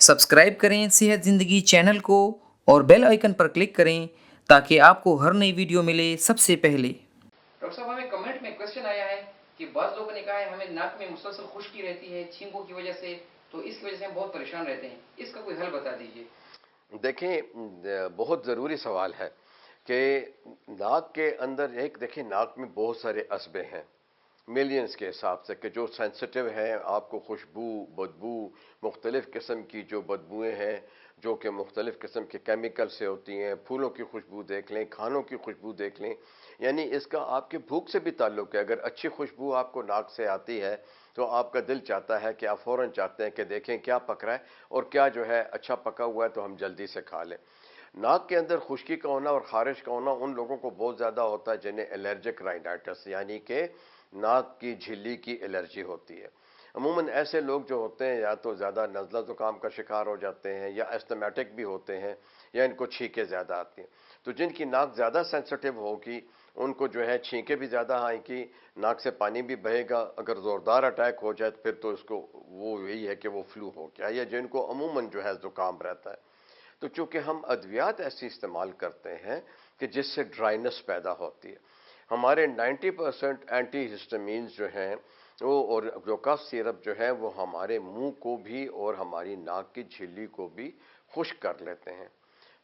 Subscribe करें सेहत ज़िंदगी चैनल को और बेल आइकन पर क्लिक करें ताकि आपको हर नई वीडियो मिले सबसे पहले। डॉक्टर साहब, हमें कमेंट में क्वेश्चन आया है कि बाद लोगों ने कहा है हमें नाक में मुसलसल खुश्की रहती है छींकों की वजह से, तो इसकी वजह से हम बहुत परेशान रहते हैं, इसका कोई हल बता दीजिए। देखें, बहुत ज़रूरी सवाल है कि नाक के अंदर देखिए नाक में बहुत सारे असबे हैं मिलियंस के हिसाब से कि जो सेंसिटिव हैं, आपको खुशबू बदबू मुख्तलिफ़ किस्म की जो बदबूएँ हैं जो कि मुख्तलिफ़ किस्म के केमिकल से होती हैं, फूलों की खुशबू देख लें, खानों की खुशबू देख लें, यानी इसका आपके भूख से भी ताल्लुक़ है। अगर अच्छी खुशबू आपको नाक से आती है तो आपका दिल चाहता है कि आप फ़ौरन चाहते हैं कि देखें क्या पक रहा है और क्या जो है अच्छा पका हुआ है तो हम जल्दी से खा लें। नाक के अंदर खुश्की का होना और ख़ारिश का होना उन लोगों को बहुत ज़्यादा होता है जिन्हें एलर्जिक राइनाइटिस यानी कि नाक की झिल्ली की एलर्जी होती है। अमूमन ऐसे लोग जो होते हैं या तो ज़्यादा नज़ला ज़ुकाम का शिकार हो जाते हैं या एस्थमेटिक भी होते हैं या इनको छींकें ज़्यादा आती हैं। तो जिनकी नाक ज़्यादा सेंसिटिव होगी उनको जो है छींकें भी ज़्यादा आएंगी, नाक से पानी भी बहेगा। अगर ज़ोरदार अटैक हो जाए फिर तो इसको वो यही है कि वो फ्लू हो गया, या जिनको अमूमन जो है ज़ुकाम रहता है। तो चूंकि हम अद्वियात ऐसी इस्तेमाल करते हैं कि जिससे ड्राइनेस पैदा होती है, हमारे 90% एंटी हिस्टामीन्स जो हैं वो और जो कफ सिरप जो है वो हमारे मुंह को भी और हमारी नाक की झिल्ली को भी खुश्क कर लेते हैं।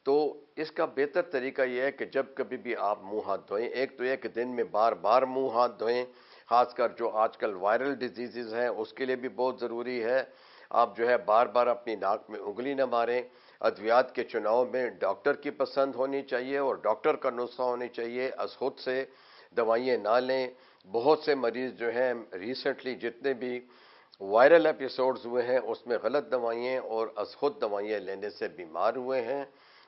तो इसका बेहतर तरीका यह है कि जब कभी भी आप मुंह हाथ धोएं, एक तो यह कि दिन में बार बार मुंह हाथ धोएं, खासकर जो आजकल वायरल डिजीज़ हैं उसके लिए भी बहुत ज़रूरी है। आप जो है बार बार अपनी नाक में उंगली न मारें। अद्वियात के चुनाव में डॉक्टर की पसंद होनी चाहिए और डॉक्टर का नुस्खा होनी चाहिए। खुद से दवाइयाँ ना लें। बहुत से मरीज़ जो हैं रिसेंटली जितने भी वायरल एपिसोड्स हुए हैं उसमें गलत दवाइयाँ और खुद दवाइयाँ लेने से बीमार हुए हैं।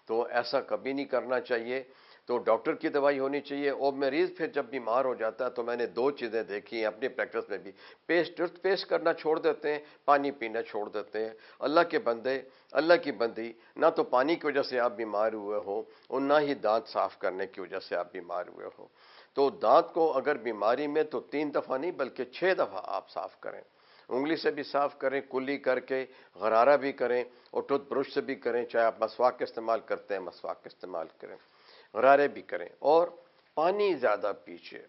तो ऐसा कभी नहीं करना चाहिए। तो डॉक्टर की दवाई होनी चाहिए। और मरीज़ फिर जब बीमार हो जाता है तो मैंने दो चीज़ें देखी हैं अपनी प्रैक्टिस में भी। टूथपेस्ट करना छोड़ देते हैं, पानी पीना छोड़ देते हैं। अल्लाह के बंदे, अल्लाह की बंदी, ना तो पानी की वजह से आप बीमार हुए हो और ना ही दांत साफ करने की वजह से आप बीमार हुए हो। तो दांत को अगर बीमारी में तो 3 दफ़ा नहीं बल्कि 6 दफ़ा आप साफ करें। उंगली से भी साफ करें, कुल्ली करके, गरारा भी करें और टूथ ब्रश से भी करें। चाहे आप मसवाक का इस्तेमाल करते हैं मसवाक का इस्तेमाल करें, गरारे भी करें और पानी ज़्यादा पीजिए।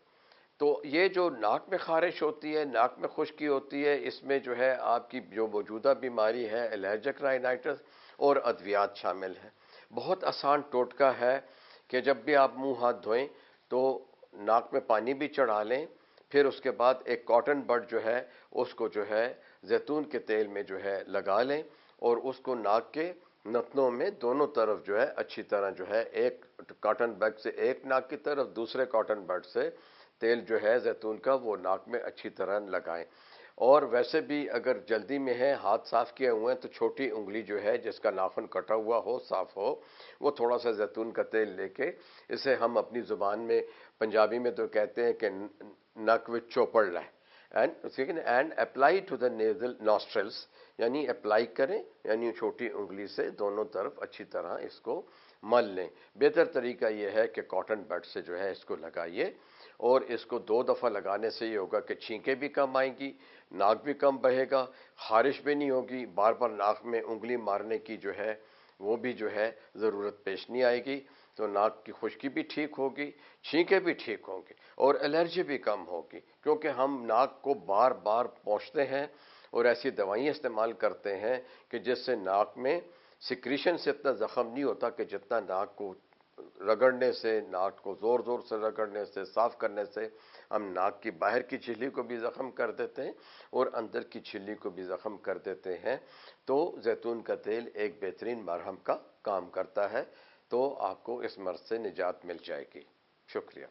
तो ये जो नाक में खारिश होती है, नाक में खुश्की होती है, इसमें जो है आपकी जो मौजूदा बीमारी है एलर्जिक राइनाइटिस और अद्वियात शामिल है। बहुत आसान टोटका है कि जब भी आप मुंह हाथ धोएं तो नाक में पानी भी चढ़ा लें, फिर उसके बाद एक कॉटन बड जो है उसको जो है जैतून के तेल में जो है लगा लें और उसको नाक के नथनों में दोनों तरफ जो है अच्छी तरह जो है एक कॉटन बड से एक नाक की तरफ, दूसरे कॉटन बड से तेल जो है जैतून का वो नाक में अच्छी तरह लगाएं। और वैसे भी अगर जल्दी में है, हाथ साफ किए हुए हैं, तो छोटी उंगली जो है जिसका नाखून कटा हुआ हो, साफ हो, वो थोड़ा सा जैतून का तेल लेके, इसे हम अपनी ज़ुबान में पंजाबी में तो कहते हैं कि नक विच चोपड़ लाए and apply to the nasal nostrils, यानी अप्लाई करें, यानी छोटी उंगली से दोनों तरफ अच्छी तरह इसको मल लें। बेहतर तरीका यह है कि कॉटन बड से जो है इसको लगाइए और इसको 2 दफ़ा लगाने से ये होगा कि छींकें भी कम आएंगी, नाक भी कम बहेगा, खारिश भी नहीं होगी, बार बार नाक में उंगली मारने की जो है वो भी जो है ज़रूरत पेश नहीं आएगी। तो नाक की खुश्की भी ठीक होगी, छींकें भी ठीक होंगी और एलर्जी भी कम होगी, क्योंकि हम नाक को बार बार पोंछते हैं और ऐसी दवाइयाँ इस्तेमाल करते हैं कि जिससे नाक में सिक्रीशन से इतना ज़ख्म नहीं होता कि जितना नाक को रगड़ने से, नाक को ज़ोर ज़ोर से रगड़ने से, साफ़ करने से हम नाक की बाहर की झिल्ली को भी ज़ख्म कर देते हैं और अंदर की झिल्ली को भी ज़ख्म कर देते हैं। तो जैतून का तेल एक बेहतरीन मरहम का काम करता है। तो आपको इस मर्ज़ से निजात मिल जाएगी। शुक्रिया।